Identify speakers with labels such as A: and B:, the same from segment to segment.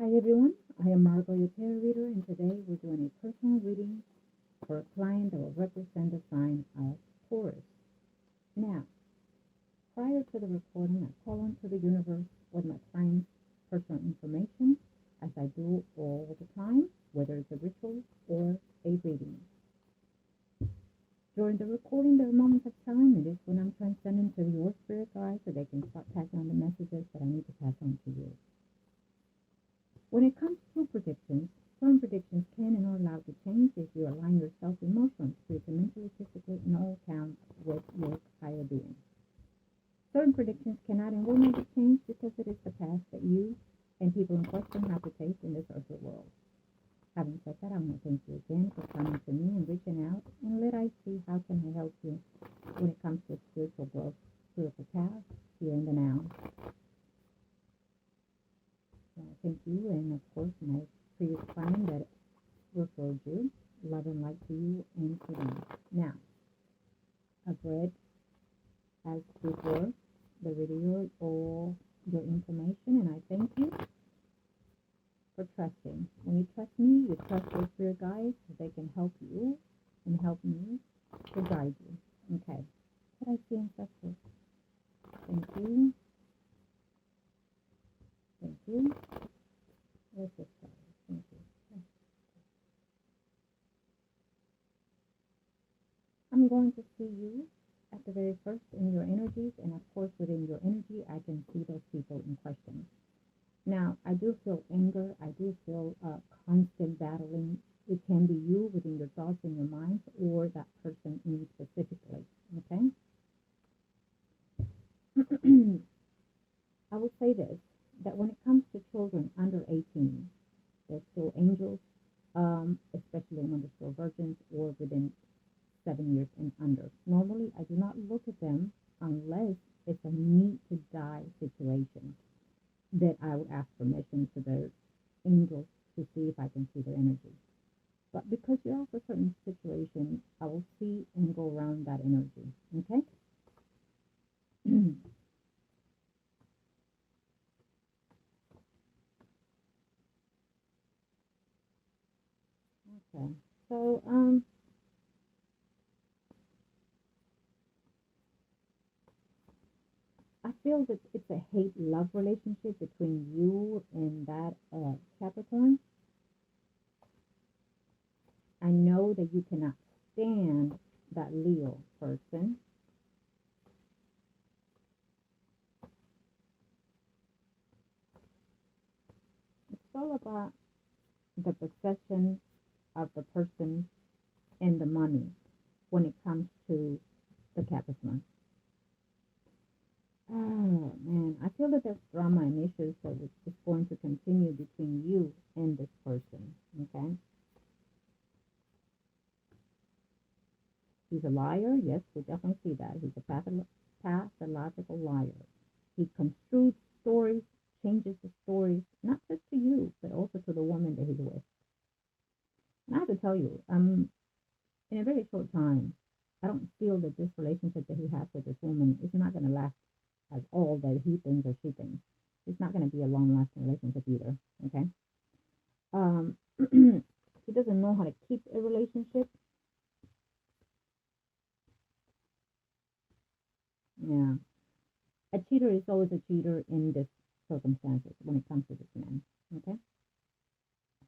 A: Hi everyone, I am Margot, your tarot reader, and today we're doing a personal reading for a client that will represent the sign of Taurus. Now, prior to the recording, I call onto the universe with my client's personal information, as I do all the time, whether it's a ritual or a reading. During the recording, there are moments of time. It is when I'm transcending to your spirit guides so they can start passing on the messages that I need to pass on to you. When it comes to predictions, some predictions can and are allowed to change if you align yourself emotionally, spiritually, mentally, physically, and all counts with your higher being. Certain predictions cannot and will not be changed because it is the path that you and people in question have to take in this earthly world. Having said that, I want to thank you again for coming to me and reaching out, and let I see how can I help you when it comes to spiritual growth, spiritual path, here in the now. Thank you, and of course, my previous client that referred you, love and light to you and to them. Now, I've read, as before, the video, all your information, and I thank you for trusting. When you trust me, you trust your spirit guides, so they can help you and help me to guide you. Okay. What I see ancestors. Thank you. Thank you. Where's this guy? Thank you. I'm going to see you at the very first in your energies, and of course within your energy I can see those people in question. Now, I do feel anger. I do feel constant battling. It can be you within your thoughts and your minds, or that person in you specifically. Okay? I will say this, that when it comes to children under 18, they're still angels, especially when they're still virgins or within 7 years and under. Normally, I do not look at them unless it's a need to die situation that I would ask permission to the angels to see if I can see their energy. But because you're off a certain situation, I will see and go around that energy. Okay? Okay. So, I feel that it's a hate-love relationship between you and that Capricorn. I know that you cannot stand that Leo person. It's all about the possession of the person and the money when it comes to the Capricorn. Oh man, I feel that there's drama and issues that is going to continue between you and this person. Okay? He's a liar. Yes, we definitely see that. He's a pathological liar. He construes stories, changes the stories, not just to you, but also to the woman that he's with. And I have to tell you, in a very short time, I don't feel that this relationship that he has with this woman is not going to last as all that he thinks or she thinks. It's not going to be a long-lasting relationship either. Okay? He doesn't know how to keep a relationship. Yeah. A cheater is always a cheater in this circumstances when it comes to this man. Okay?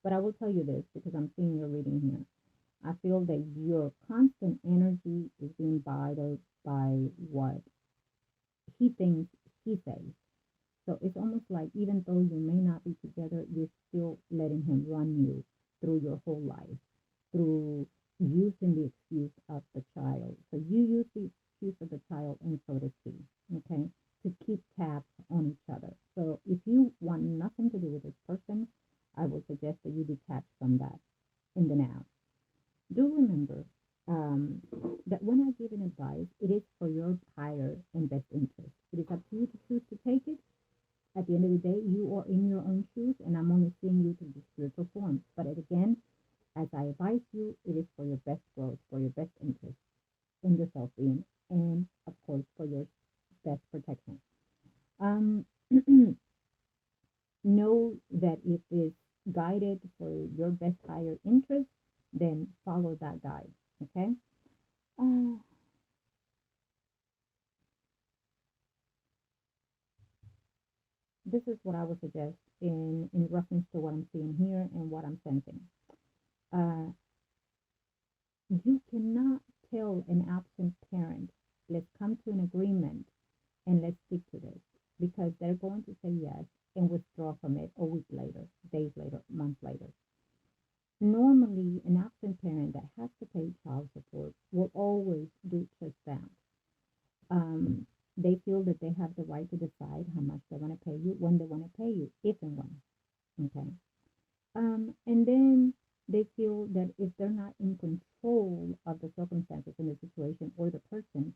A: But I will tell you this because I'm seeing your reading here. I feel that your constant energy is being bothered by what he thinks he says. So it's almost like even though you may not be together, you're still letting him run you through your whole life, through using the excuse of the child. So you use the excuse of the child, and so does he, okay, to keep tabs on each other. So if you want nothing to do with this person, I would suggest that you detach from that in the now. Do remember that when I give an advice, it is for your higher and best interest. It is up to you to choose to take it. At the end of the day, you are in your own shoes, and I'm only seeing you through the spiritual form. But again, as I advise you, it is for your best growth, for your best interest in your self-being, and of course for your best protection. know that if it's guided for your best higher interest, then follow that guide. Okay. Uh, this is what I would suggest in reference to what I'm seeing here and what I'm sensing. Uh, you cannot tell an absent parent, let's come to an agreement and let's stick to this, because they're going to say yes and withdraw from it a week later, days later, months later. Normally, an absent parent that has to pay child support will always do just that. Um, they feel that they have the right to decide how much they want to pay you, when they want to pay you, if and when. Okay. And then they feel that if they're not in control of the circumstances in the situation or the person,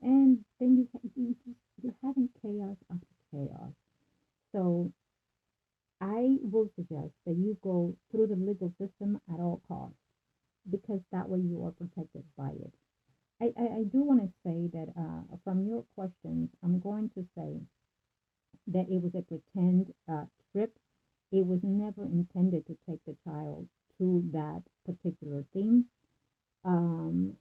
A: and then you're having chaos after chaos. So I will suggest that you go through the legal system at all costs, because that way you are protected by it. I do want to say that from your questions, I'm going to say that it was a pretend trip. It was never intended to take the child to that particular theme. Um,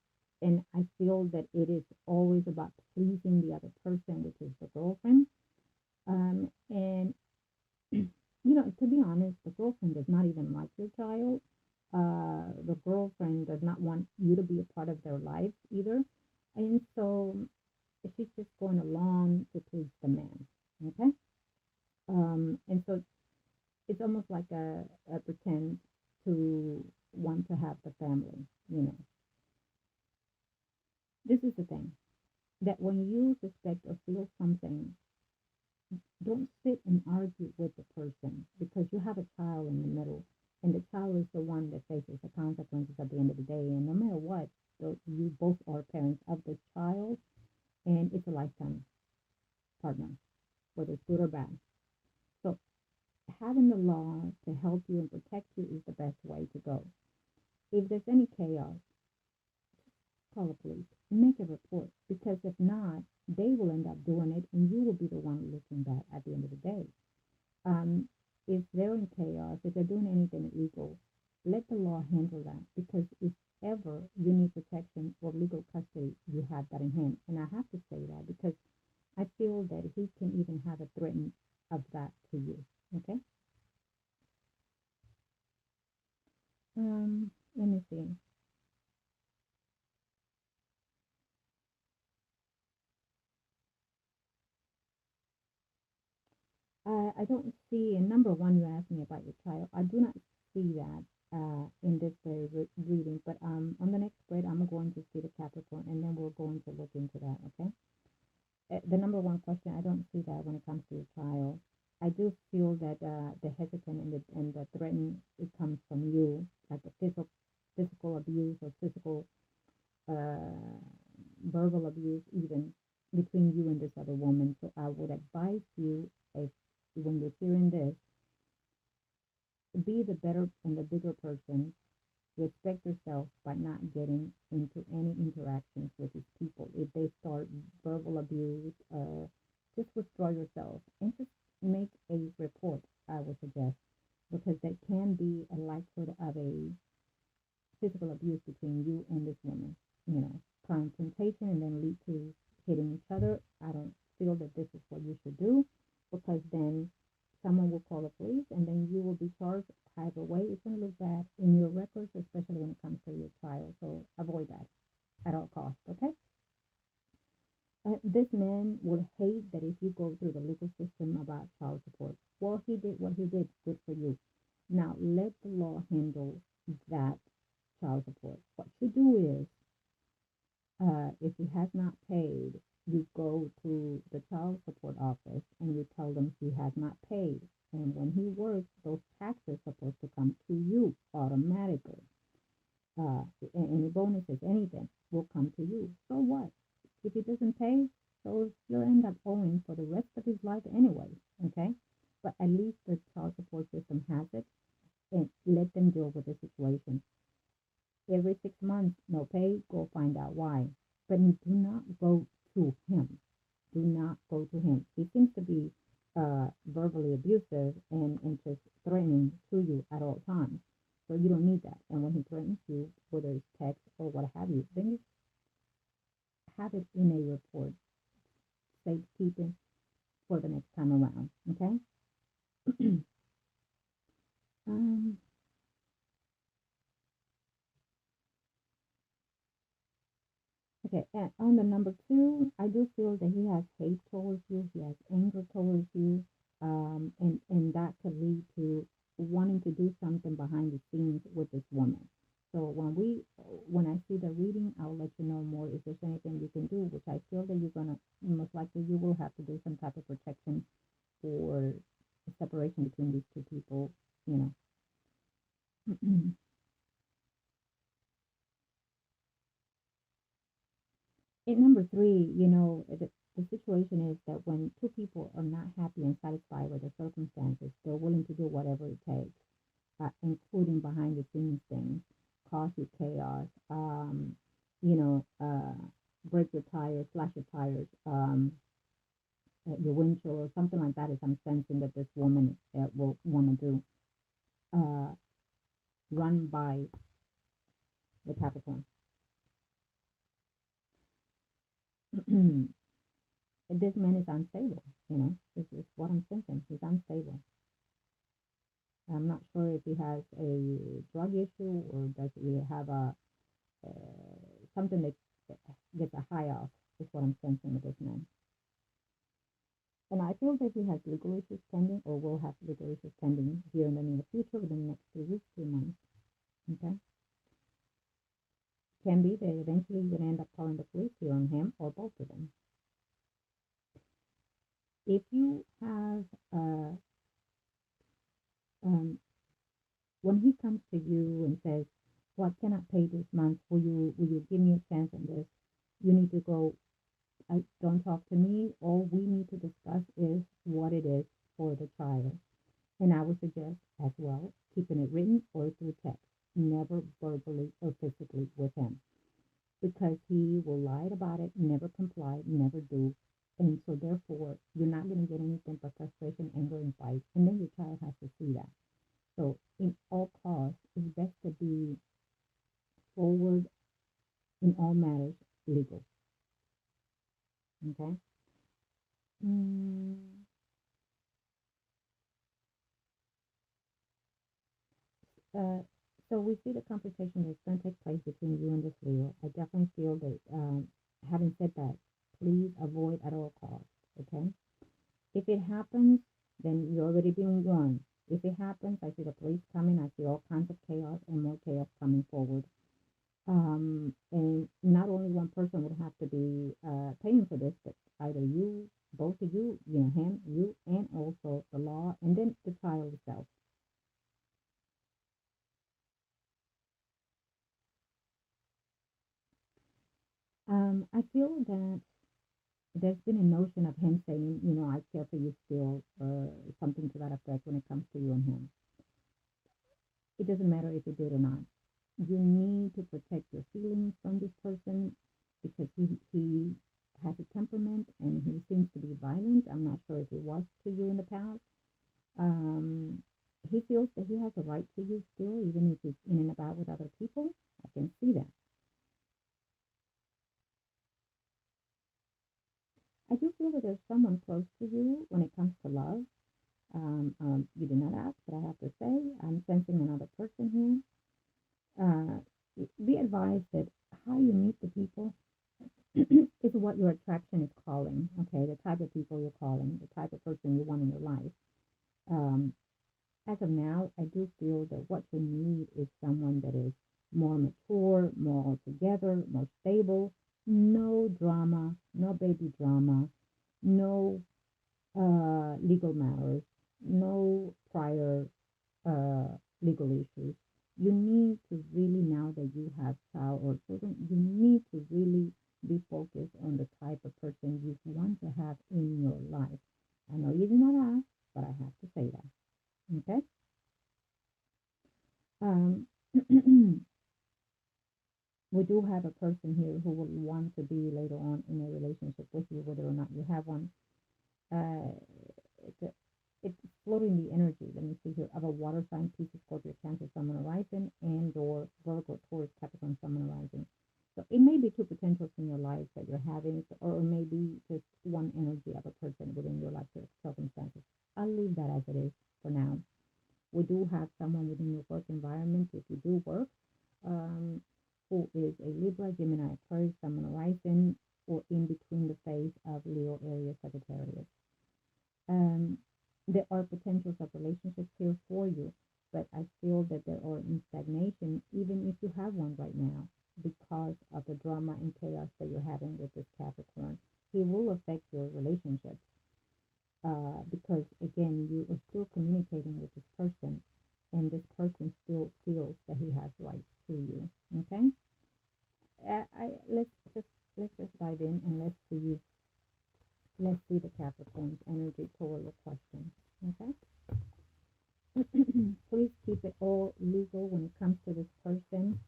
A: and I feel that it is always about pleasing the other person, which is the girlfriend. And to be honest, the girlfriend does not even like your child. The girlfriend does not want you to be a part of their life either. And so she's just going along to please the man. Okay. And so it's almost like a pretend to want to have the family, you know. This is the thing, that when you suspect or feel something, don't sit and argue with the person, because you have a child in the middle, and the child is the one that faces the consequences at the end of the day. And no matter what, you both are parents of this child, and it's a lifetime partner, whether it's good or bad. So having the law to help you and protect you is the best way to go. If there's any chaos, call the police, make a report, because if not, they will end up doing it, and you will be the one looking bad at the end of the day. Um, if they're in chaos, if they're doing anything illegal, let the law handle that, because if ever you need protection or legal custody, you have that in hand. And I have to say that because I feel that he can even have a threat of that to you. Okay. Let me see. I don't see, and number one, you asked me about your child. I do not see that in this very reading, but on the next spread, I'm going to see the Capricorn, and then we're going to look into that, okay? The number one question, I don't see that when it comes to your child. I do feel that the hesitant and the threaten, it comes from you, like the physical abuse or physical uh, verbal abuse, even between you and this other woman. So I would advise you, if when you're hearing this, be the better and the bigger person. Respect yourself by not getting into any interactions with these people. If they start verbal abuse, just withdraw yourself and just make a report, I would suggest, because there can be a likelihood of a physical abuse between you and this woman, confrontation and then lead to hitting each other. I don't feel that this is what you should do, because then someone will call the police and then you will be charged either way. It's going to look bad in your records, especially when it comes to your child. So avoid that at all costs, okay? This man will hate that if you go through the legal system about child support. Well, he did what he did. Good for you. Now, let the law handle that child support. What you do is, if he has not paid, you go to the child support office and you tell them he has not paid. And when he works, those taxes are supposed to come to you automatically. Uh, any bonuses, anything will come to you. So what? If he doesn't pay, so you'll end up owing for the rest of his life anyway. Okay? But at least the child support system has it, and let them deal with the situation. Every 6 months, no pay, go find out why. But do not go to him. Do not go to him. He seems to be verbally abusive and just threatening to you at all times. So you don't need that. And when he threatens you, whether it's text or what have you, then you have it in a report, safekeeping for the next time around. Okay. um, okay. And on the number two, I do feel that he has hate towards you. He has anger towards you. And that could lead to wanting to do something behind the scenes with this woman. So when I see the reading, I'll let you know more if there's anything you can do, which I feel that you're gonna most likely you will have to do some type of protection or separation between these two people. You know, at number three, the situation is that when two people are not happy and satisfied with the circumstances, they're willing to do whatever it takes, including behind the scenes things, cause you chaos, you know, uh, break your tires, slash your tires, your windshield, or something like that. Is I'm sensing that this woman will want to do, uh, run by the Capricorn. This man is unstable. This is what I'm thinking. He's unstable. I'm not sure if he has a drug issue or does he have something that gets a high off. Is what I'm sensing with this man. And I feel that he has legal issues pending or will have legal issues pending here in the near future within the next 3 weeks, 3 months. Okay? Can be that eventually you're going to end up calling the police here on him or both of them. If you have, um, when he comes to you and says, well, I cannot pay this month, will you give me a chance on this? You need to go, don't talk to me. All we need to discuss is what it is for the child. And I would suggest as well keeping it written or through text, never verbally or physically with him, because he will lie about it, never comply, never do. And so therefore, you're not going to get anything but frustration, anger, and fight. And then your child has to see that. So in all costs, it's best to be forward in all matters legal. Okay? Mm, uh, so we see the conversation that's going to take place between you and this Leo. I definitely feel that, having said that, please avoid at all costs. Okay? If it happens, then you're already being warned. If it happens, I see the police coming. I see all kinds of chaos and more chaos coming forward. And not only one person would have to be paying for this, but either you, both of you, him, you, and also the law, and then the child itself. I feel that there's been a notion of him saying, I care for you still, something to that effect when it comes to you and him. It doesn't matter if he did or not. You need to protect your feelings from this person because he has a temperament and he seems to be violent. I'm not sure if he was to you in the past. Um, he feels that he has a right to you still, even if he's in and about with other people. I can see that. I do feel that there's someone close to you when it comes to love. You did not ask, but I have to say, I'm sensing another person here. Be advised that how you meet the people is what your attraction is calling. Okay, the type of people you're calling, the type of person you want in your life. Um, as of now, I do feel that what you need is someone that is more mature, more altogether, more stable. No drama, no baby drama, no legal matters, no prior uh, legal issues. You need to really, now that you have child or children, you need to really be focused on the type of person you want to have in your life. I know you did not ask, but I have to say that. Okay? Um, we do have a person here who will want to be later on in a relationship with you, whether or not you have one. Uh, floating the energy, let me see here, of a water sign, Pisces, Scorpio, Cancer, Sun, Moon, Rising, and or Virgo, Taurus, Capricorn, Sun, Moon, Rising. So it may be two potentials in your life that you're having, or maybe just one energy of a person within your life circumstances. I'll leave that as it is for now. We do have someone within your work environment, if you do work, who is a Libra, Gemini, Aquarius, Sun, Moon, Rising, or in between the phase of Leo, Aries, Sagittarius. There are potentials of relationships here for you, but I feel that they are in stagnation, even if you have one right now, because of the drama and chaos that you're having with this Capricorn. It will affect your relationships because, again, you are still communicating with this person, and this person still feels that he has rights to you. Okay, let's just dive in and let's see the Capricorn's energy toward your question. Okay. Please keep it all legal when it comes to this person,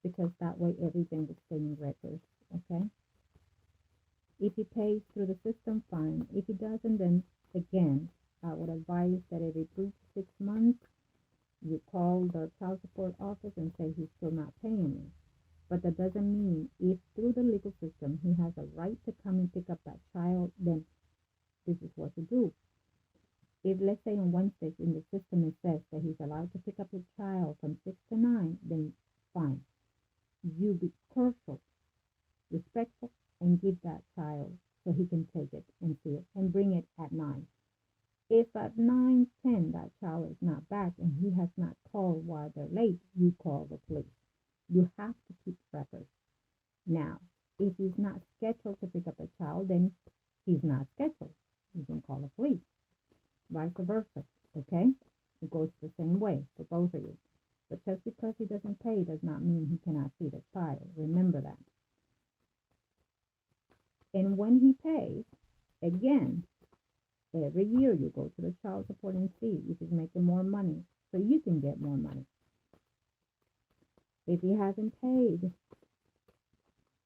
A: because that way everything will stay in record. Okay. If he pays through the system, fine. If he doesn't, then again, I would advise that every 3 to 6 months you call the child support office and say he's still not paying me. But that doesn't mean if through the legal system he has a right to come and pick up that child, then this is what to do. If, let's say, on Wednesdays in the system it says that he's allowed to pick up his child from 6 to 9, then fine. You be careful, respectful, and give that child so he can take it and see it and bring it at 9. If at 9:10 that child is not back and he has not called while they're late, you call the police. You have to keep records. Now, if he's not scheduled to pick up a child, then he's not scheduled. You can call the police. Vice versa, okay? It goes the same way for both of you. But just because he doesn't pay does not mean he cannot see the child. Remember that. And when he pays, again, every year you go to the child support and see if he's making more money so you can get more money. If he hasn't paid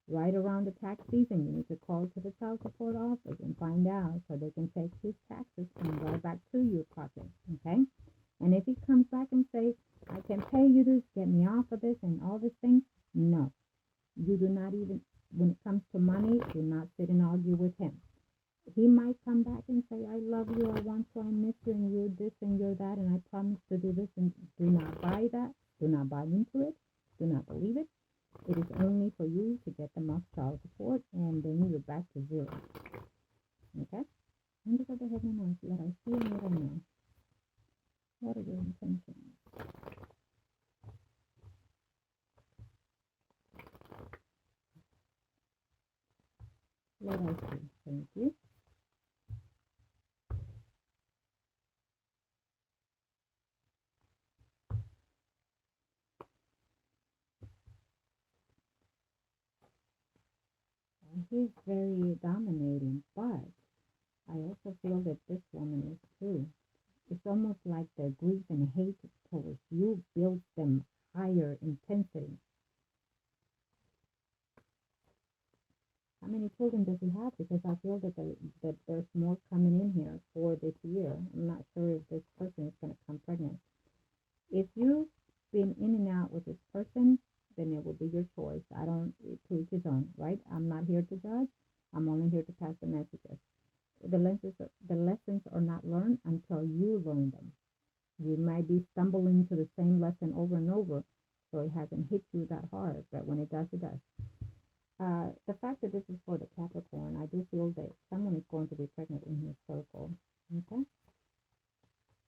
A: right around the tax season, you need to call to the child support office and find out so they can take his taxes and go back to your pocket, okay? And if he comes back and says, I can pay you this, get me off of this and all these things, no. You do not even, when it comes to money, do not sit and argue with him. He might come back and say, I love you, I want you, I miss you, and you're this and you're that, and I promise to do this, and do not buy that. Do not buy into it. Do not believe it. It is only for you to get them off child support, and then you're back to zero. Okay? And just go ahead and know that I see and what I know. What are your intentions? Let us see. Thank you. He's very dominating, but I also feel that this woman is too. It's almost like the grief and hate towards you builds them higher intensity. How many children does he have? Because I feel that there's more coming in here for this year. I'm not sure if this person is going to come pregnant. If you've been in and out with this person, then it will be your choice. I don't, to each his own, right? I'm not here to judge. I'm only here to pass the messages. The lessons are not learned until you learn them. You might be stumbling to the same lesson over and over, so it hasn't hit you that hard, but when it does, it does. The fact that this is for the Capricorn, I do feel that someone is going to be pregnant in his circle. Okay?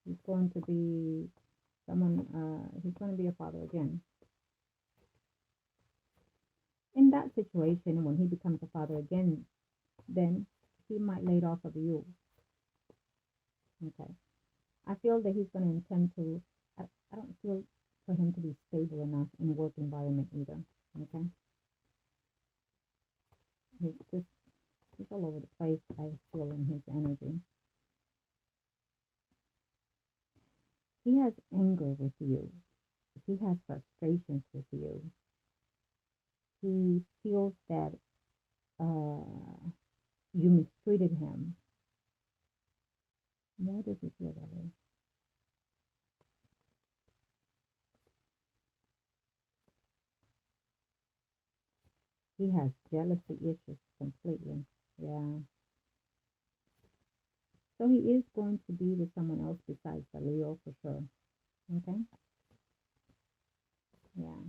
A: He's going to be he's going to be a father again. In that situation, when he becomes a father again, then he might lay it off of you. Okay. I feel that he's going to intend to, I don't feel for him to be stable enough in a work environment either. Okay. He's all over the place, I feel, in his energy. He has anger with you. He has frustrations with you. He feels that you mistreated him. Why does he feel that way? He has jealousy issues completely. Yeah. So he is going to be with someone else besides the Leo for sure. Okay. Yeah.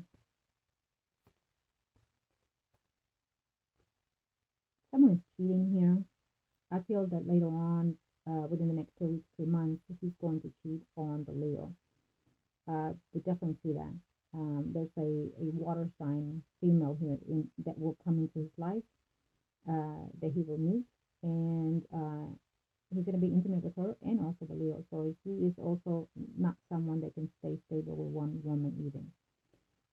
A: Someone is cheating here. I feel that later on, within the next 2 weeks, 3 months, he's going to cheat on the Leo. We definitely see that. There's a water sign female here that will come into his life, that he will meet, and he's going to be intimate with her and also the Leo. So he is also not someone that can stay stable with one woman even.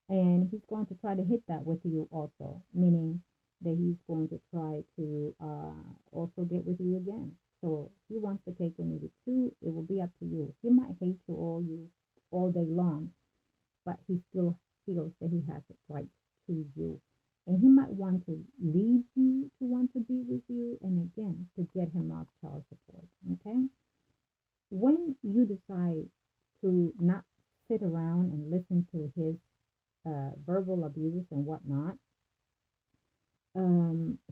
A: And he's going to try to hit that with you also, meaning that he's going to try to also get with you again. So he wants to take in maybe two. It will be up to you. He might hate you all day long, but he still feels that he has the right to you. And he might want to leave you to want to be with you, and again, to get him off child support. Okay? When you decide to not sit around and listen to his verbal abuse and whatnot,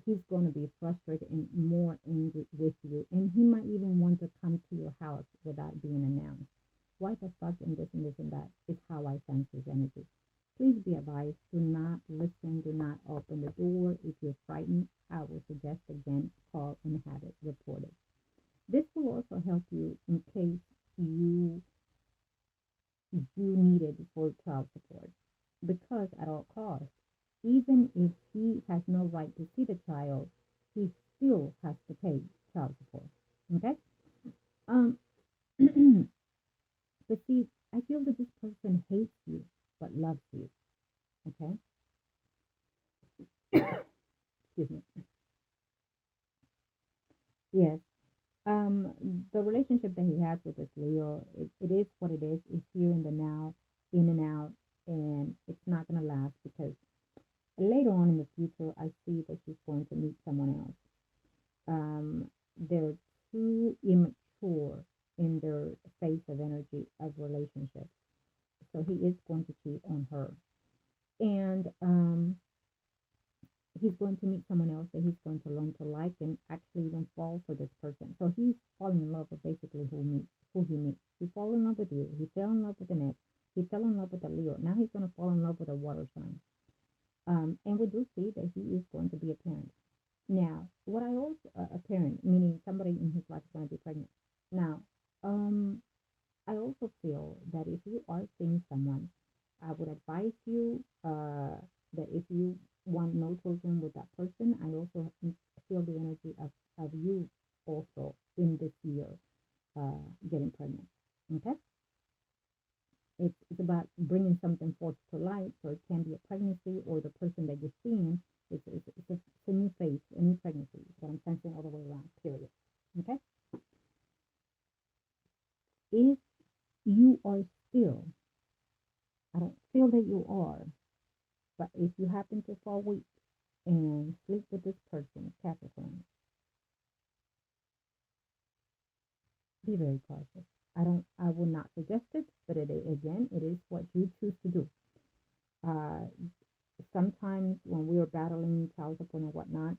A: he's going to be frustrated and more angry with you. And he might even want to come to your house without being announced. Why the fuck and this and this and that is how I sense his energy. Please be advised, do not listen, do not open the door. If you're frightened, I will suggest again, call and have it reported. This will also help you in case you need it for child support. Because at all costs, even if he has no right to see the child, he still has to pay child support. Okay? Um, but see, I feel that this person hates you but loves you. Okay? Excuse me. Yes. The relationship that he has with this Leo, it is what it is. It's here in the now, in and out, and it's not gonna last because later on in the future, I see that she's going to meet someone else. They're too immature in their phase of energy of relationship, so he is going to cheat on her, and he's going to meet someone else that he's going to learn to like and actually even fall for this person. So he's falling in love with basically who he meets. He fell in love with you. He fell in love with an ex. He fell in love with a Leo. Now he's going to fall in love with a water sign. And we do see that he is going to be a parent. Now, what I also, a parent, meaning somebody in his life is going to be pregnant. Now, um, I also feel that if you are seeing someone, I would advise you that if you want no children with that person, I also feel the energy of you also in this year getting pregnant. Okay? It's about bringing something forth to light, so it can be a pregnancy or the person that you're seeing. It's a new phase, a new pregnancy. What I'm sensing all the way around, period. Okay? If you are still, I don't feel that you are, but if you happen to fall weak and sleep with this person, Capricorn, be very cautious. I will not suggest it, but again, it is what you choose to do. Uh, Sometimes when we are battling child support and whatnot,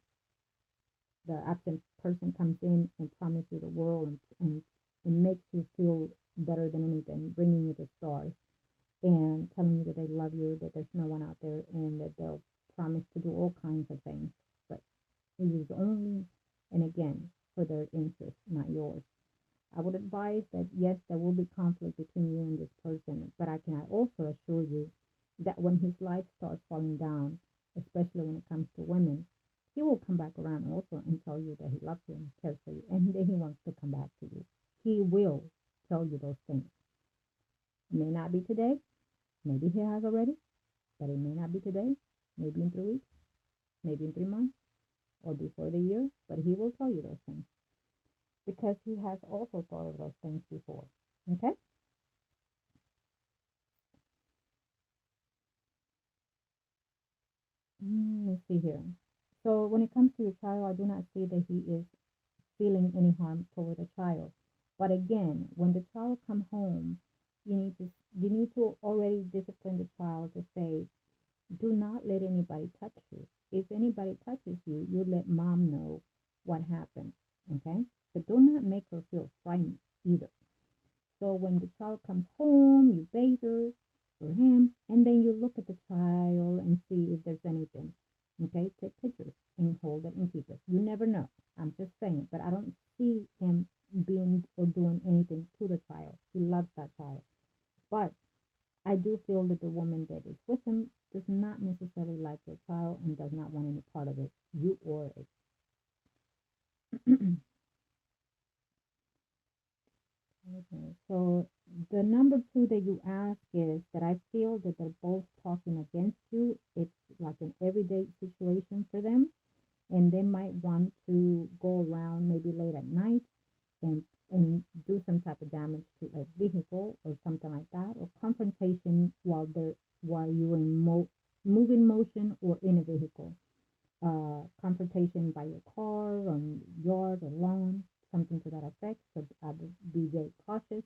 A: the absent person comes in and promises you the world and makes you feel better than anything, bringing you the stars and telling you that they love you, that there's no one out there, and that they'll promise to do all kinds of things. But it is only, and again, for their interest, not yours. I would advise that yes, there will be conflict between you and this person, but I can also assure you that when his life starts falling down, especially when it comes to women, he will come back around also and tell you that he loves you and cares for you and that he wants to come back to you. He will tell you those things. It may not be today, maybe he has already, but it may not be today, maybe in 3 weeks, maybe in 3 months, or before the year, but he will tell you those things because he has also thought of those things before. Okay? Let's see here. So when it comes to your child, I do not see that he is feeling any harm toward the child. But again, when the child come home, you need to already discipline the child to say, do not let anybody touch you. if anybody touches you, you let mom know what happened, okay? But do not make her feel frightened either. So when the child comes home, you bathe her or him, and then you look at the child and see if there's anything. Okay, take pictures and hold it and keep it. You never know. I'm just saying, but I don't see him being or doing anything to the child. He loves that child. But I do feel that the woman that is with him does not necessarily like your child and does not want any part of it, you or it. Okay, so the number two that you ask is that I feel that they're both talking against you. It's like an everyday situation for them, and they might want to go around maybe late at night and do some type of damage to a vehicle or something like that, or confrontation while you're in moving motion or in a vehicle. Confrontation by your car, on yard or lawn, something to that effect. So I would be very cautious.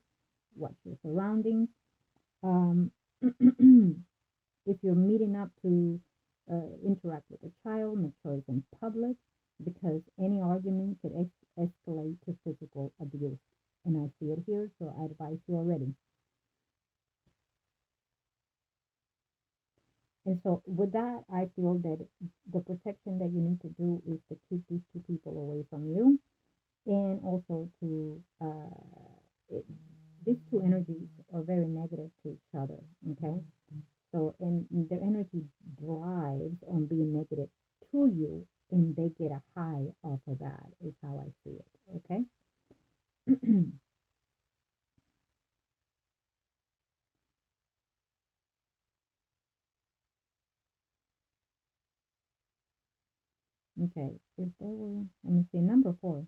A: Watch your surroundings. Um, if you're meeting up to interact with a child, make sure it's in public because any argument could escalate to physical abuse. And I see it here, so I advise you already. And so with that, I feel that the protection that you need to do is to keep these two people away from you and also to these two energies are very negative to each other, okay? So, and their energy drives on being negative to you, and they get a high off of that, is how I see it, okay? Okay, if there were, let me see, number four,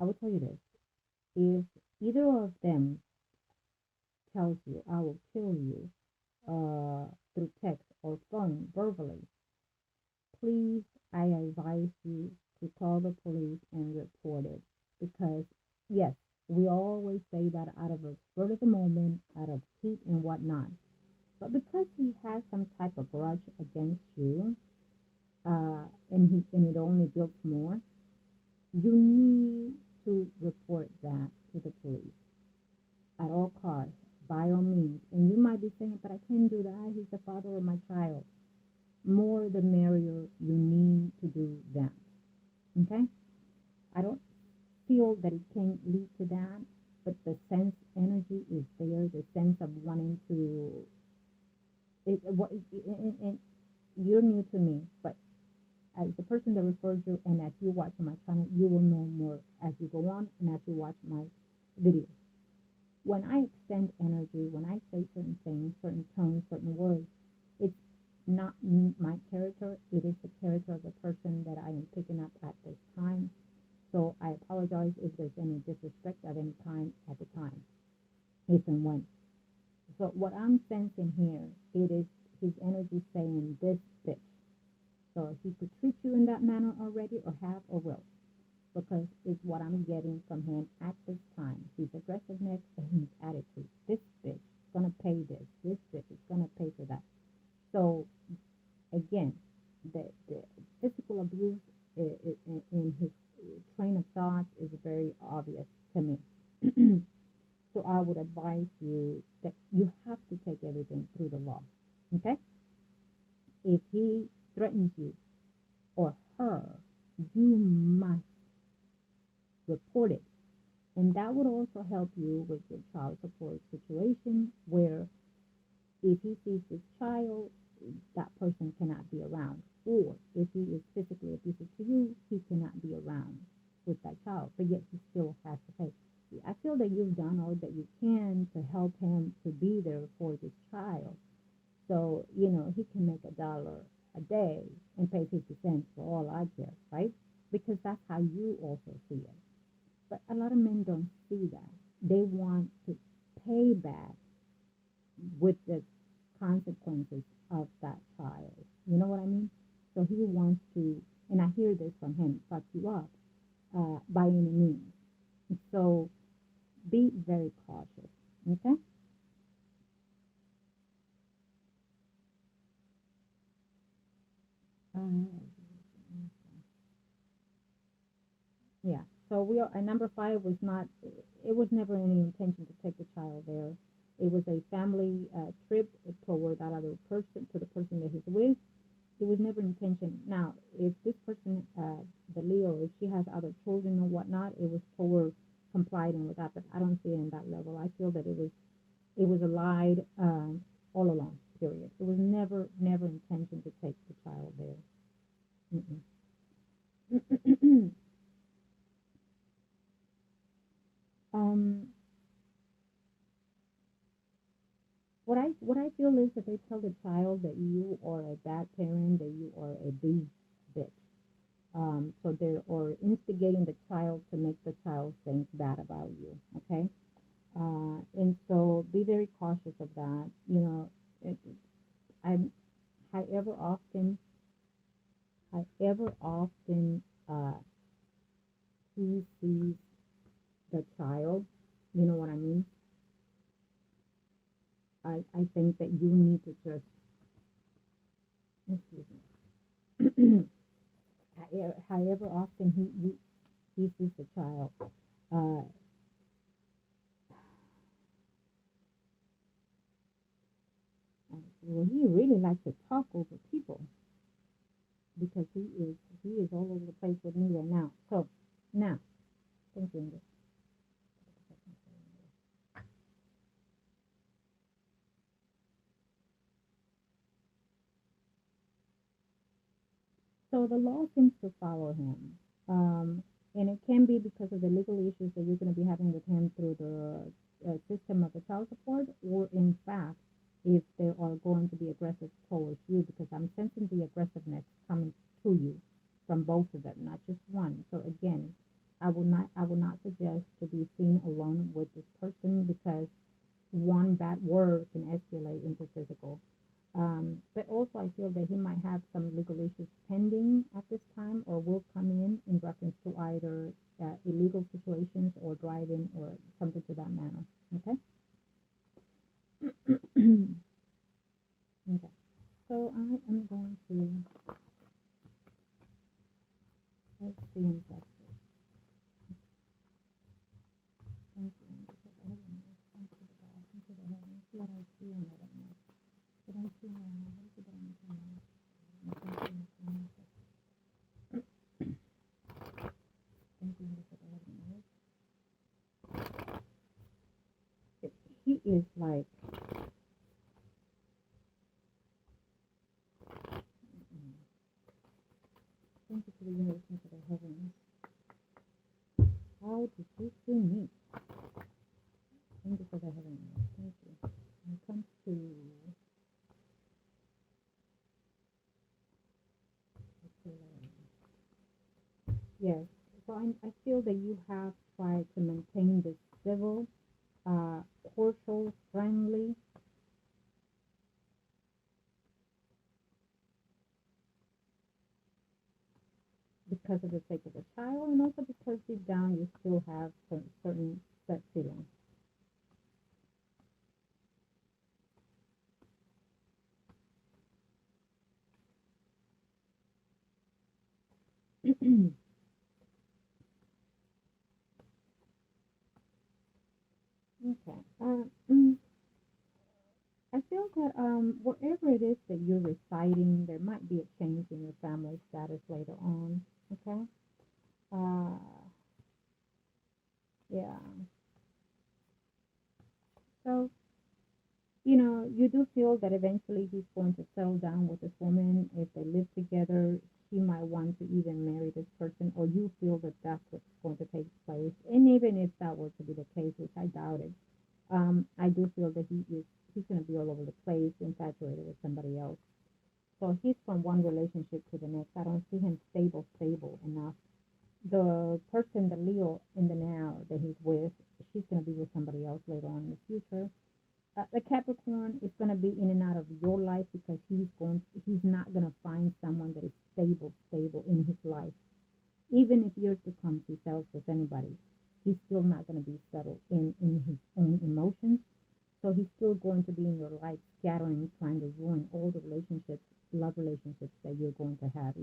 A: I will tell you this. If either of them tells you, I will kill you through text or phone verbally, please, I advise you to call the police and report it because, yes, we always say that out of a spur of the moment, out of heat and whatnot. But because he has some type of grudge against you, and it only builds more, you need to report that to the police at all costs, by all means. And you might be saying, but I can't do that. He's the father of my child. More the merrier. You need to do that. Okay? I don't feel that it can lead to that, but the sense energy is there, the sense of wanting to. And you're new to me, but as the person that referred you, and as you watch my channel, you will know more as you go on and as you watch my videos. When I extend energy, when I say certain things, certain tones, certain words, it's not my character. It is the character of the person that I am picking up at this time. So I apologize if there's any disrespect of any kind at the time, if and when. So what I'm sensing here, it is his energy saying this bitch. So he could treat you in that manner already, or have, or will, because it's what I'm getting from him at this time. His aggressiveness and his attitude. This bitch is gonna pay this. This bitch is gonna pay for that. So again, the physical abuse in his train of thought is very obvious to me. So I would advise you that you have to take everything through the law. Okay? If he threatens you or her, you must report it. And that would also help you with your child support situation where if he sees this child, that person cannot be around. Or if he is physically abusive to you, he cannot be around with that child, but yet he still has to pay. I feel that you've done all that you can to help him to be there for this child. So, he can make $1 a day and pay 50 cents for all I care, right? Because that's how you also see it. But a lot of men don't see that. They want to pay back with the consequences of that child. You know what I mean? So he wants to, and I hear this from him, fuck you up by any means. So be very cautious, okay? Yeah. So we are, and number five was not, it was never any intention to take the child there. It was a family trip toward that other person, to the person that he's with. It was never intention. Now, if this person, the Leo, if she has other children or whatnot, it was toward complying with that. But I don't see it in that level. I feel that it was a lie all along. Period. It was never intention to take the child there. um, what I feel is that they tell the child that you are a bad parent, that you are a bitch. So they're or instigating the child to make the child think bad about you. Okay, and so be very cautious of that. It, I'm however often, however often he sees the child, you know what I mean. I think that you need to just excuse me. However often he sees the child, uh, well, he really likes to talk over people because he is all over the place with me right now. So now, thank you. So the law seems to follow him. And it can be because of the legal issues that you're going to be having with him through the system of the child support, or in fact, if they are going to be aggressive towards you, because I'm sensing the aggressiveness coming to you from both of them, not just one. So again, I will not suggest to be seen alone with this person because one bad word can escalate into physical. But also, I feel that he might have some legal issues pending at this time, or will come in reference to either illegal situations or driving or something to that manner. Okay. Okay. So I am going to let's see in Texas. Thank you. Because I have thank you, God. Thank you, the heavens. What I see in that. What I see in that. What is it that I'm saying? Thank you. Thank you for the heavens. He is like, thank you for the universe and for the heavens. How did you see me? Thank you for the heavens. Thank you. When it comes to, yes, so I feel that you have tried to maintain this civil, cordial, friendly, because of the sake of the child, and also because deep down you still have some certain set feelings. Okay. I feel that wherever it is that you're residing, there might be a change in your family status later on. Okay. Uh, yeah. So you do feel that eventually he's going to settle down with this woman. If they live together, he might want to even marry this person, or you feel that that's what's going to take place. And even if that were to be the case, which I doubt it, I do feel that he's going to be all over the place, infatuated with somebody else. So he's from one relationship to the next. I don't see him stable enough. The person, the Leo in the now that he's with, she's going to be with somebody else later on in the future. The Capricorn is going to be in and out of your life because he's not going to find someone that is stable in his life. Even if years to come he sells with anybody, he's still not going to be settled in his own emotions. So he's still going to be in your life, scattering, trying to ruin all the relationships, love relationships that you're going to have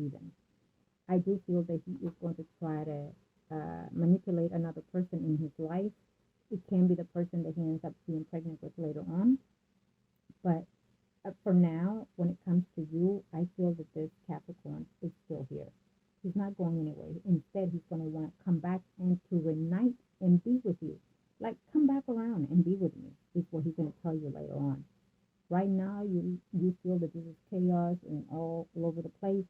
A: It can be the person that he ends up being pregnant with later on. But for now, when it comes to you, I feel that this Capricorn is still here. He's not going anywhere. Instead, he's going to want to come back and to reunite and be with you. Like, come back around and be with me, is what he's going to tell you later on. Right now, you feel that this is chaos and all over the place.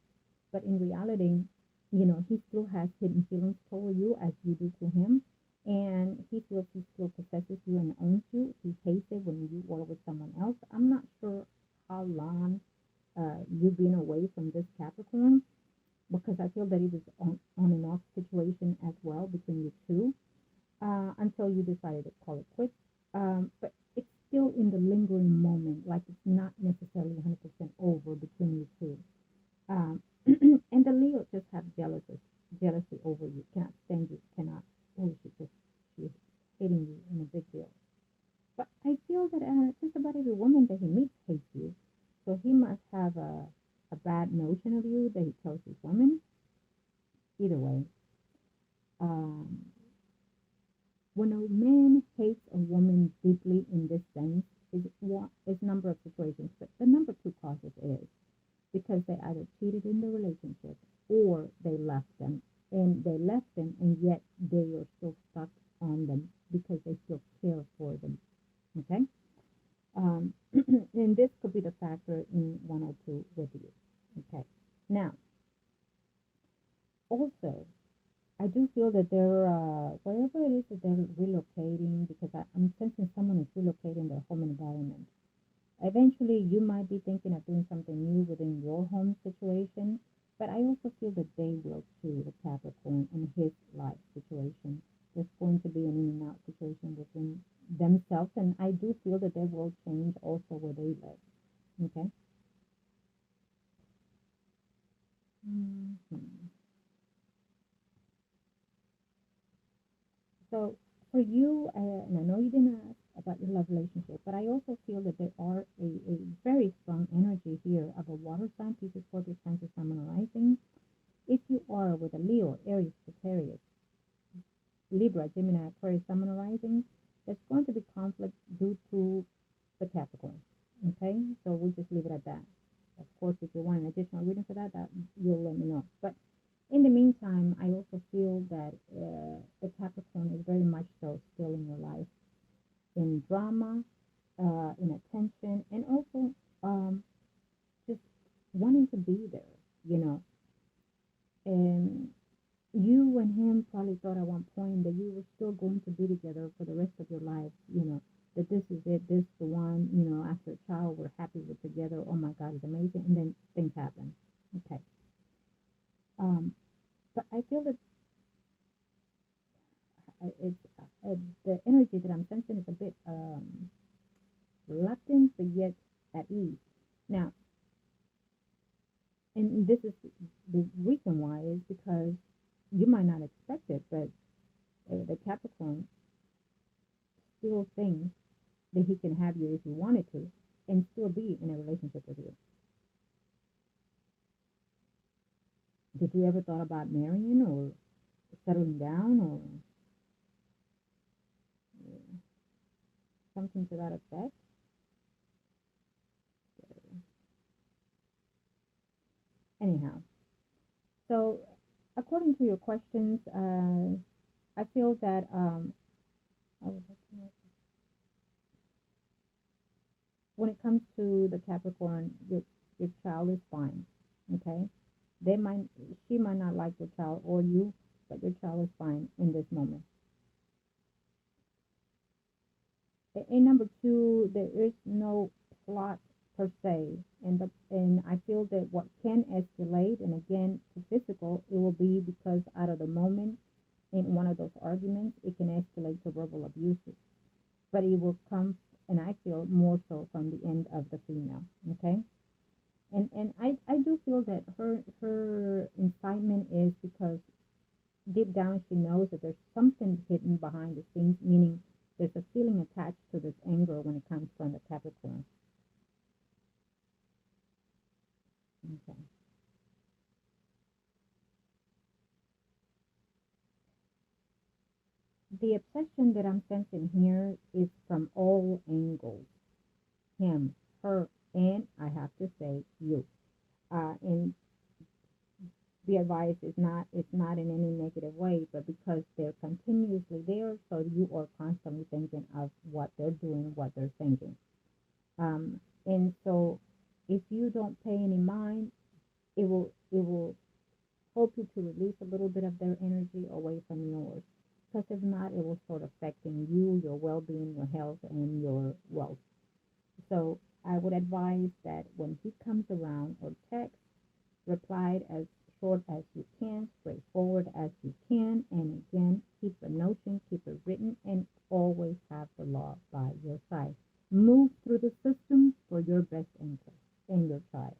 A: But in reality, he still has hidden feelings toward you as you do to him. And he feels he still possesses you and owns you. He hates it when you are with someone else. I'm not sure how long you've been away from this Capricorn, because I feel that it was on and off situation as well between you two, until you decided to call it quits. But it's still in the lingering moment, like it's not necessarily 100% over between you two. Um, and the Leo just have jealousy over you, cannot stand you, cannot, oh, she's hating you in a big deal. But I feel that just about every woman that he meets hates you. So he must have a bad notion of you that he tells his women. Either way, um, when a man hates a woman deeply in this sense, is number of situations, but the number two causes is because they either cheated in the relationship or they left them. And they left them, and yet they are still stuck on them because they still care for them. Okay? And this could be the factor in 102 with you. Okay. Now, also, I do feel that they're, wherever it is that they're relocating, because I'm sensing someone is relocating their home environment. Eventually, you might be thinking of doing something new within your home situation, but I also feel that they will too, the Capricorn, in his life situation. There's going to be an in and out situation within themselves, and I do feel that they will change also where they live. Okay? Hmm. So for you, and I know you didn't ask about your love relationship, but I also feel that there are a very strong energy here of a water sign, Pisces, Scorpio, Cancer, Sun, and Rising. If you are with a Leo, Aries, Sagittarius, Libra, Gemini, Aquarius, Sun, and Rising, there's going to be conflict due to the Capricorn. Okay, so we'll just leave it at that. Of course, if you want an additional reading for that you'll let me know. But in the meantime, I also feel that the Capricorn is very much so still in your life, in drama, in attention, and also just wanting to be there, you know. And you and him probably thought at one point that you were still going to be together for the rest of your life, that this is it, this is the one, after a child, we're happy we're together, oh my God, it's amazing, and then things happen. Okay. Um, but I feel that it's the energy that I'm sensing is a bit reluctant, but yet at ease. Now, and this is the reason why is because you might not expect it, but the Capricorn still thinks that he can have you if he wanted to and still be in a relationship with you. Did you ever thought about marrying or settling down or something to that effect? Anyhow, so according to your questions, I feel that when it comes to the Capricorn, your child is fine. Okay, they might she might not like your child or you, but your child is fine in this moment. And number two, there is no plot per se, and I feel that what can escalate, and again to physical, it will be because out of the moment in one of those arguments, it can escalate to verbal abuses, but it will come, and I feel more so from the end of the female. Okay, and I do feel that her incitement is because deep down she knows that there's something hidden behind the scenes, meaning there's a feeling attached to this anger when it comes from the Capricorn. Okay. the obsession that I'm sensing here is from all angles. Him, her, and I have to say you. And the advice is not, it's not in any negative way, but because they're continuously there, so you are constantly thinking of what they're doing, what they're thinking. And so if you don't pay any mind, it will help you to release a little bit of their energy away from yours. Because if not, it will start affecting you, your well-being, your health, and your wealth. So I would advise that when he comes around or text, reply as short as you can, straightforward as you can, and again, keep a notion, keep it written, and always have the law by your side. Move through the system for your best interest and your child.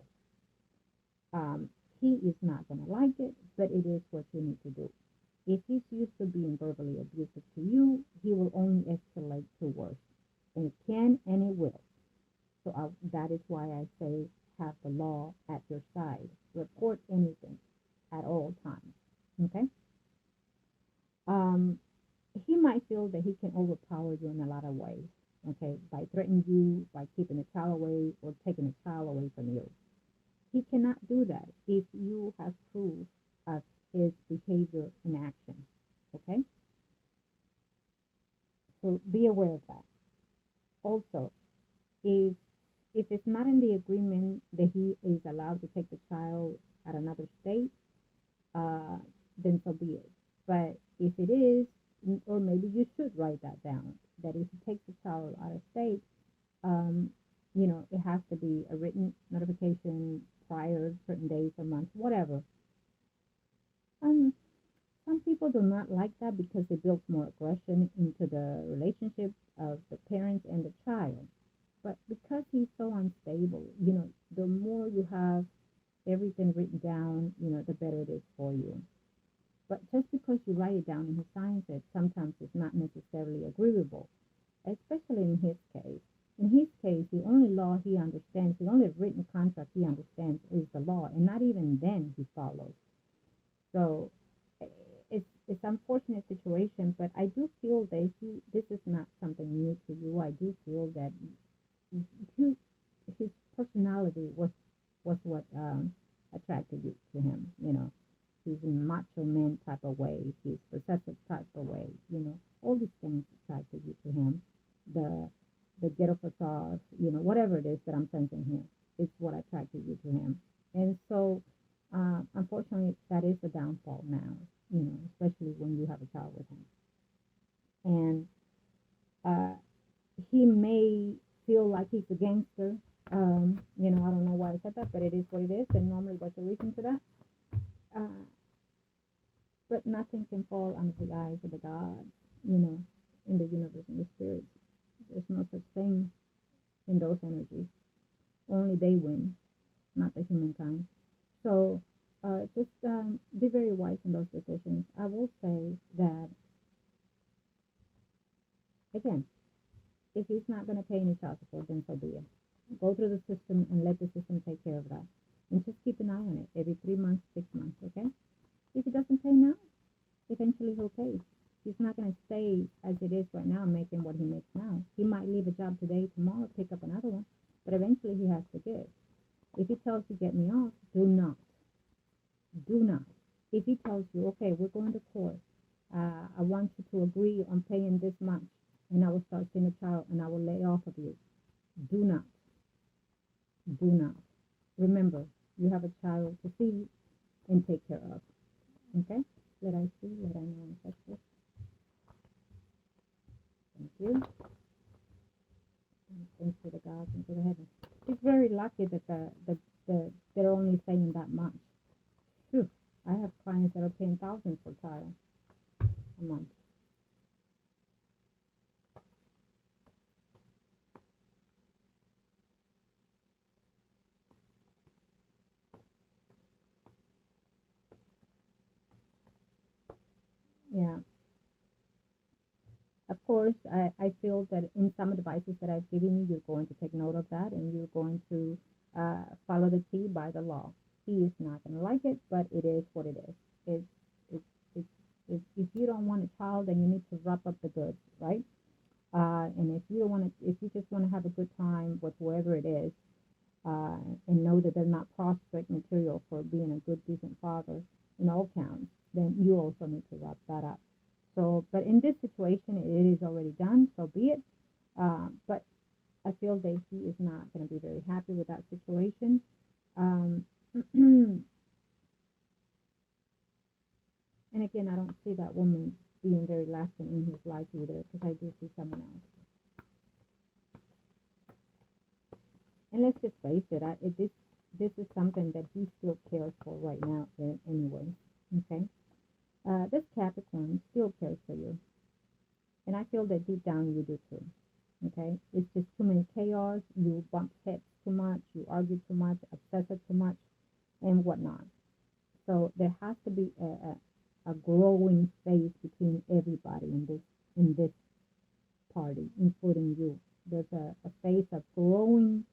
A: Um, he is not going to like it, but it is what you need to do. If he's used to being verbally abusive to you, he will only escalate to worse. And it can and it will. So that is why I say have the law at your side. Report anything at all times. Okay? Um, he might feel that he can overpower you in a lot of ways. Okay? By threatening you, by keeping a child away, or taking a child away from you. He cannot do that if you have proof of his behavior in action. Okay? So be aware of that. Also, if it's not in the agreement that he is allowed to take the child at another state, uh, then so be it. But if it is, or maybe you should write that down, that if he takes the child out of state, um, it has to be a written notification prior certain days or months, whatever. Um, some people do not like that because it builds more aggression into the relationship of the parents and the child. But because he's so unstable, the more you have everything written down, the better it is for you. But just because you write it down and he signs it, sometimes it's not necessarily agreeable, especially in his case. In his case, the only law he understands, the only written contract he understands is the law, and not even then he follows. So it's unfortunate situation, but I do feel that this is not something new to you. I do feel that his personality was what attracted you to him. He's a macho man type of way. He's possessive type of way. All these things attracted you to him. The ghetto facade, whatever it is that I'm sensing here, is what attracted you to him. And so, unfortunately, that is the downfall now. Especially when you have a child with him. And he may feel like he's a gangster. I don't know why I said that, but it is what it is. And normally, what's the reason for that? But nothing can fall under the eyes of the gods, in the universe, in the spirits. There's no such thing in those energies. Only they win, not the humankind. So just be very wise in those decisions. I will say that, again, if he's not going to pay any child support, then so be it. Go through the system and let the system take care of that. And just keep an eye on it every 3 months, 6 months, okay? If he doesn't pay now, eventually he'll pay. He's not going to stay as it is right now, making what he makes now. He might leave a job today, tomorrow, pick up another one, but eventually he has to give. If he tells you, get me off, do not. Do not. If he tells you, okay, we're going to court, I want you to agree on paying this much, and I will start seeing a child, and I will lay off of you. Do not. Do not. Remember, you have a child to feed and take care of. Okay? Let I see, let I know and such this. Thank you. And thanks to the gods and to the heavens. It's very lucky that they're only saying that much. Phew. I have clients that are paying thousands for child a month. Yeah. Of course, I feel that in some advices that I've given you, you're going to take note of that and you're going to follow the T by the law. He is not going to like it, but it is what it is. It's if you don't want a child, then you need to wrap up the goods, right? And if you don't want to, if you just want to have a good time with whoever it is, uh, and know that they're not prospect material for being a good, decent father in all counts, then you also need to wrap that up. So, but in this situation, it is already done, so be it. But I feel that he is not going to be very happy with that situation. Um, and again, I don't see that woman being very lasting in his life either, because I do see someone else. And let's just face it, this is something that he still cares for right now anyway. Okay? This Capricorn still cares for you. And I feel that deep down you do too. Okay? It's just too many chaos. You bump heads too much. You argue too much, obsess too much, and whatnot. So there has to be a growing phase between everybody in this party, including you. There's a phase of growing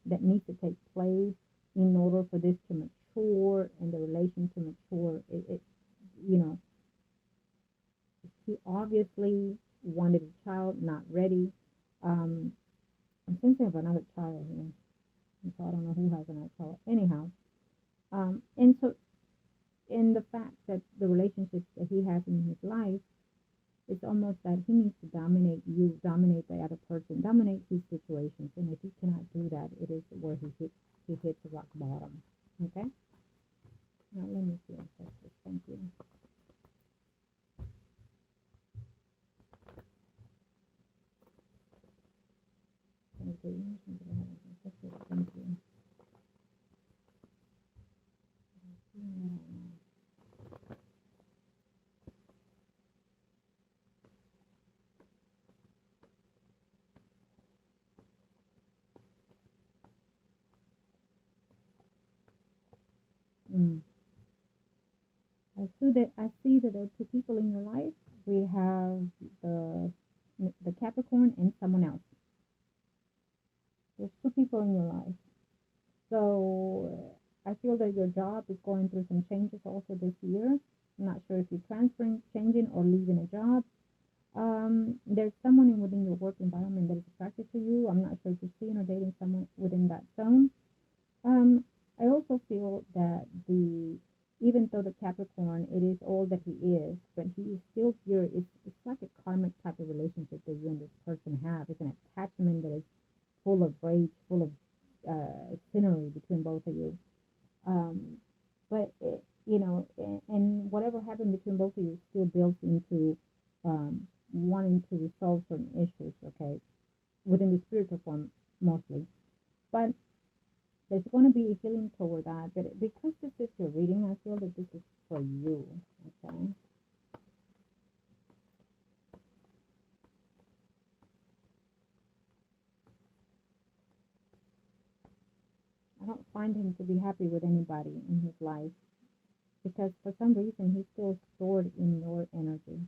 A: that needs to take place in order for this to mature and the relation to mature. You know, he obviously wanted a child, not ready. I'm thinking of another child here, so I don't know who has another child. Anyhow, and so in the fact that the relationships that he has in his life, it's almost that he needs to dominate you, dominate the other person, dominate his situations. And if he cannot do that, it is where he hits rock bottom. Okay? Now let me see. Thank you. Thank you. Thank you. Mm. I see that there are two people in your life. We have the Capricorn and someone else. There's two people in your life. So I feel that your job is going through some changes also this year. I'm not sure if you're transferring, changing, or leaving a job. There's someone within your work environment that is attracted to you. I'm not sure if you're seeing or dating someone within that zone. I also feel that even though the Capricorn, it is all that he is, but he is still here. It's like a karmic type of relationship that you and this person have. It's an attachment that is full of rage, full of scenery between both of you. Um, but and whatever happened between both of you still built into wanting to resolve certain issues. Okay, within the spiritual form mostly, but there's going to be a healing toward that. But because this is your reading, I feel that this is for you. Okay. I don't find him to be happy with anybody in his life because for some reason he's still stored in your energy.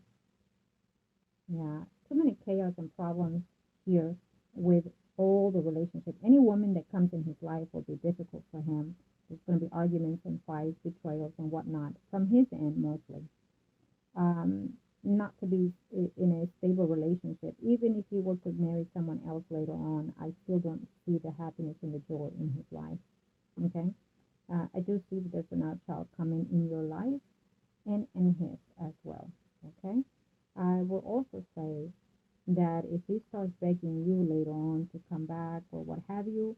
A: Yeah, too many chaos and problems here with all the relationships. Any woman that comes in his life will be difficult for him. There's going to be arguments and fights, betrayals and whatnot from his end mostly. Not to be in a stable relationship. Even if he were to marry someone else later on, I still don't see the happiness and the joy in his life. Okay? I do see that there's another child coming in your life and in his as well. Okay? I will also say that if he starts begging you later on to come back or what have you,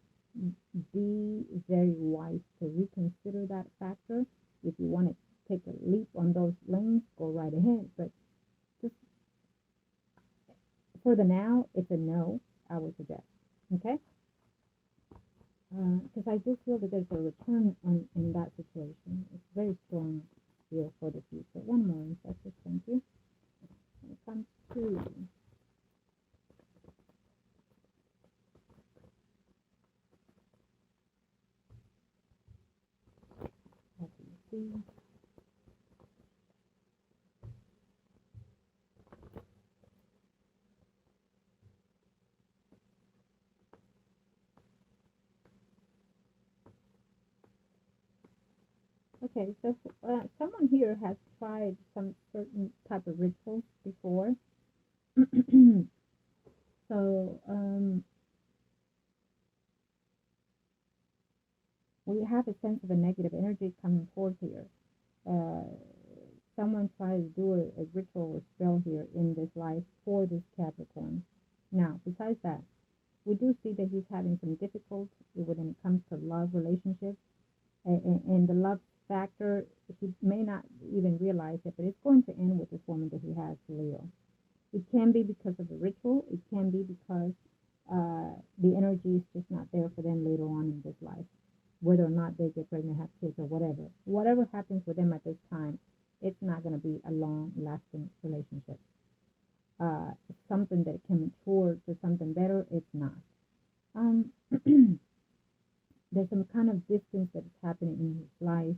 A: be very wise to reconsider that factor. If you want to take a leap on those lanes, go right ahead. But just for the now, it's a no, I would suggest. Okay? Because I do feel that there's a return in that situation. It's very strong here for the future. One more, ancestors, thank you. When it comes to see. Okay, so someone here has tried some certain type of rituals before. So we have a sense of a negative energy coming forth here. Uh, Someone tries to do a ritual or spell here in this life for this Capricorn. Now, besides that, we do see that he's having some difficulty when it comes to love relationships, and the love factor, he may not even realize it, but it's going to end with this woman that he has, Leo. It can be because of the ritual. It can be because the energy is just not there for them later on in this life, whether or not they get pregnant, have kids, or whatever. Whatever happens with them at this time, it's not going to be a long-lasting relationship. Something that can mature to something better, it's not. Um, there's some kind of distance that is happening in his life,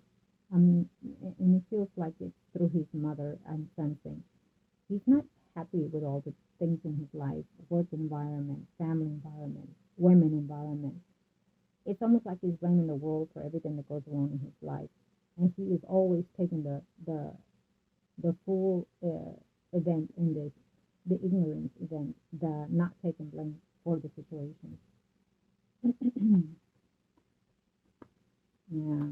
A: and it feels like it's through his mother. I'm sensing he's not happy with all the things in his life, work environment, family environment, women environment. It's almost like he's blaming the world for everything that goes wrong in his life, and he is always taking the full event in this, the ignorance event, the not taking blame for the situation. Yeah,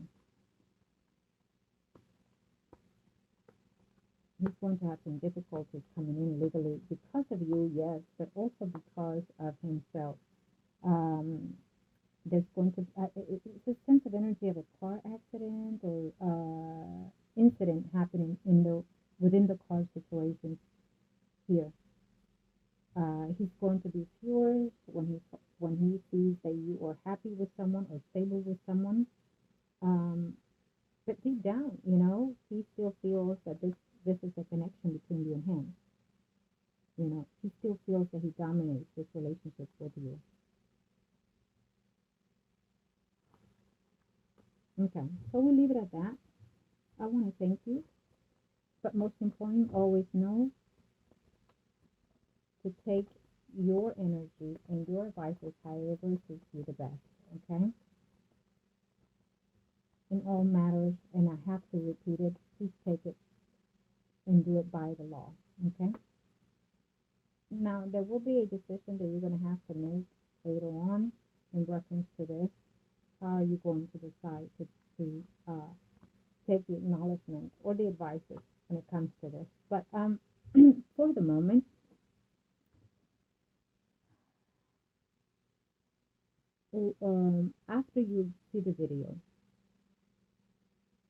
A: he's going to have some difficulties coming in legally because of you, yes, but also because of himself. Um, there's going to it's a sense of energy of a car accident or incident happening in the within the car situation here. He's going to be furious when he sees that you are happy with someone or stable with someone. Um, but deep down, he still feels that this is a connection between you and him. He still feels that he dominates this relationship with you. Okay, so we'll leave it at that. I want to thank you, but most important, always know to take your energy and your advices however suits you the best. Okay, in all matters, and I have to repeat it, please take it and do it by the law. Okay. Now there will be a decision that you're going to have to make later on in reference to this. How are you going to decide to take the acknowledgement or the advices when it comes to this? But for the moment, after you see the video,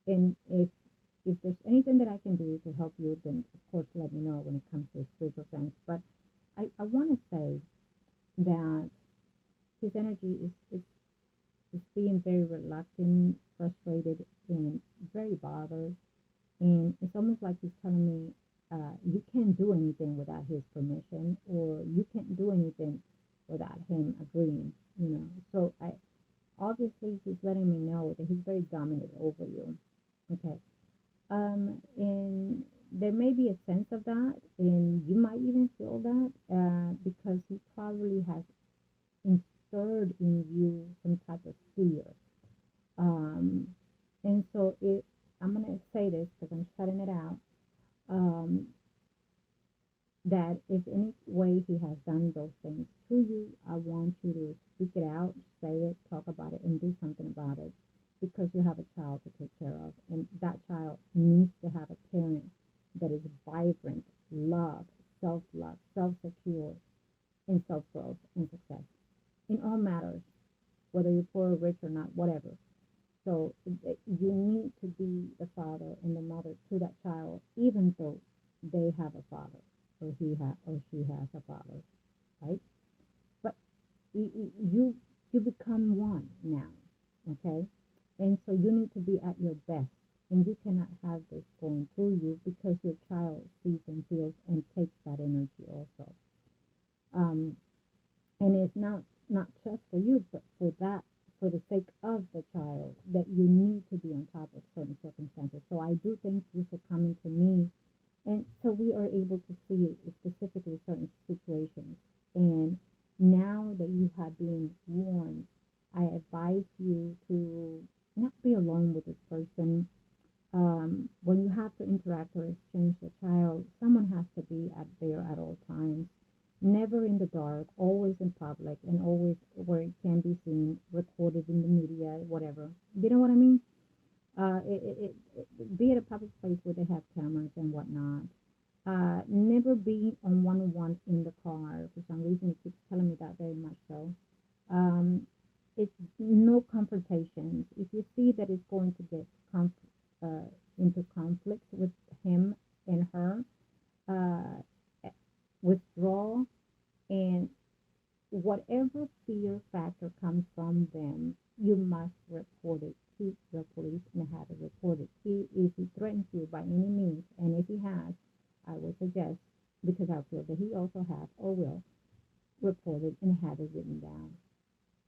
A: and if there's anything that I can do to help you, then of course let me know when it comes to spiritual things. But I want to say that his energy is being very reluctant, frustrated, and very bothered. And it's almost like he's telling me, you can't do anything without his permission, or you can't do anything without him agreeing. So obviously he's letting me know that he's very dominant over you. Okay. And there may be a sense of that, and you might even feel that, because he probably has instilled in you some type of fear. Um, and so I'm going to say this because I'm shutting it out. Um, that if any way he has done those things to you, I want you to speak it out, say it, talk about it, and do something about it, because you have a child to take care of, and that child needs to have a parent that is vibrant, love, self-love, self-secure, and self-growth and success in all matters, whether you're poor or rich or not, whatever. So you need to be the father and the mother to that child, even though they have a father, or she has a father, right? But you become one now, okay? And so you need to be at your best, and you cannot have this going through you, because your child sees and feels and takes that energy also. Um, and it's not just for you, but for the sake of the child, that you need to be on top of certain circumstances. So I do thank you for coming to me, and so we are able to see specifically certain situations. And now that you have been warned, I advise you to not be alone with this person. When you have to interact or exchange the child, someone has to be there at all times, never in the dark, always in public, and always where it can be seen, recorded in the media, whatever. You know what I mean? Be at a public place where they have cameras and whatnot. Never be on one-on-one in the car. For some reason, it keeps telling me that very much so. Um, it's no confrontations. If you see that it's going to get uh, into conflict with him and her, uh, withdraw, and whatever fear factor comes from them, you must report it to the police and have it reported. If he threatens you by any means, and if he has, I would suggest, because I feel that he also has or will, report it and have it written down.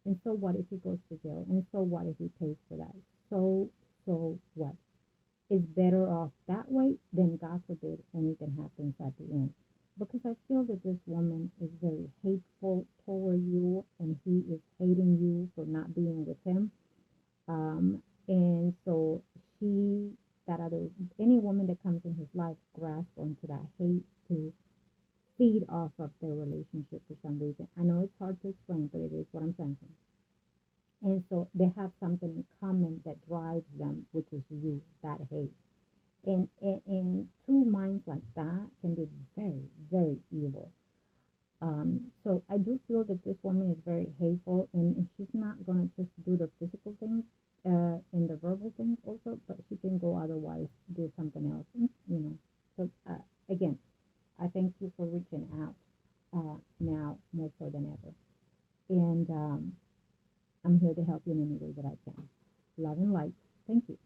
A: And so what if he goes to jail? And so what if he pays for that? So what? Is better off that way than, God forbid, anything happens at the end. Because I feel that this woman is very hateful toward you, and he is hating you for not being with him. And so she, that other, any woman that comes in his life grasps onto that hate to feed off of their relationship for some reason. I know it's hard to explain, but it is what I'm saying. And so they have something in common that drives them, which is you, that hate. And two minds like that can be very, very evil. So I do feel that this woman is very hateful, and she's not going to just do the physical things and the verbal things also, but she can go otherwise, do something else, So again, I thank you for reaching out now more so than ever. And I'm here to help you in any way that I can. Love and light. Thank you.